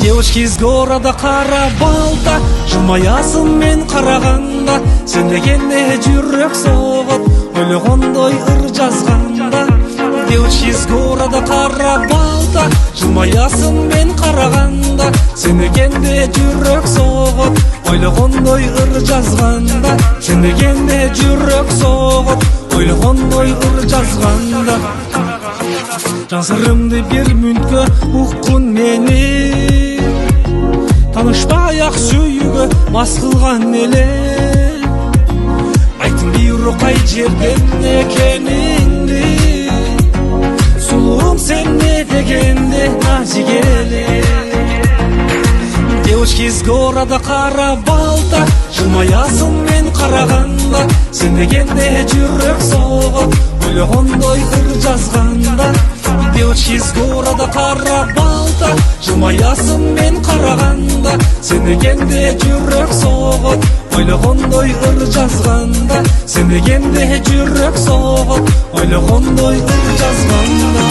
Девочки из города кара балта, жылмаясың мен караганда, сен дегенде жүрөк согот, ойлогондой ыр жазганда. Девочки из города кара балта, жылмаясың мен караганда, сен дегенде жүрөк согот, ойлогондой ыр жазганда. Сен дегенде жүрөк согот, ойлогондой ыр жазганда. Жан сырымды бир мүнткө уккун мени, танышпай-ак сүйүүгө мас кылган эле. Айттың бирок кай жерден экениңди, сулуум сен не дегенде назик эле. Девочки из города кара балта, жылмаясың мен караганда, сен дегенде жүрөк согот, ойлогондой ыр жазганда. Девочки из города кара балта, жылмаясың мен караганда, сен дегенде жүрөк согот, ойлогондой ыр жазганда. Сен дегенде жүрөк согот, ойлогондой ыр жазганда.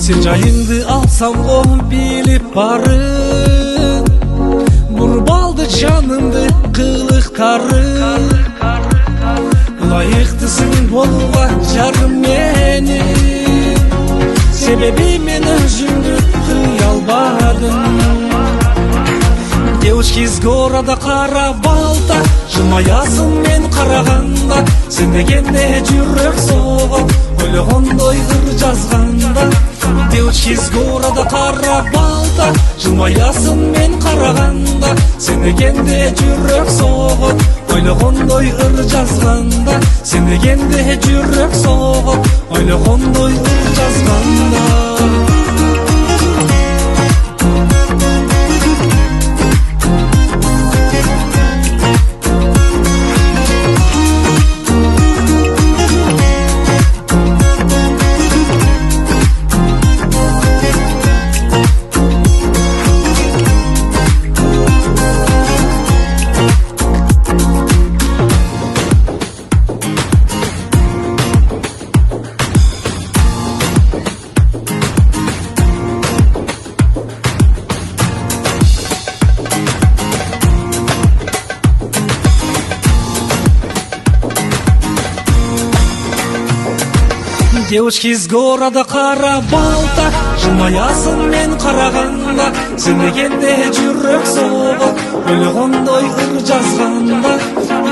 Сен жайыңды алсам го билип барын, бурбалды жанымды кылыктарын. Ылайыктысың болууга жарым менин, себеби мен өзүңдү кыя албадым. Девочки из города кара балта, жылмаясың мен караганда, сен дегенде жүрөк согот, ойлогондой ыр жазганда. Девочки из города кара балта, жылмаясың мен караганда, сен дегенде жүрөк согот, ойлогондой ыр жазганда. Сен дегенде жүрөк согот, ойлогондой ыр жазганда. Девочки из города кара балта, жылмаясың мен караганда, сен дегенде жүрөк согот, ойлогондой ыр жазганда.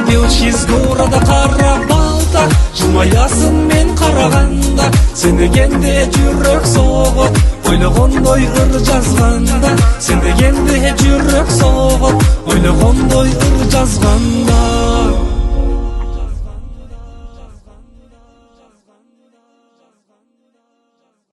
Девочки из города кара балта, жылмаясың мен караганда, сен дегенде жүрөк согот, ойлогондой ыр жазганда. Сен дегенде жүрөк согот, ойлогондой ыр жазганда.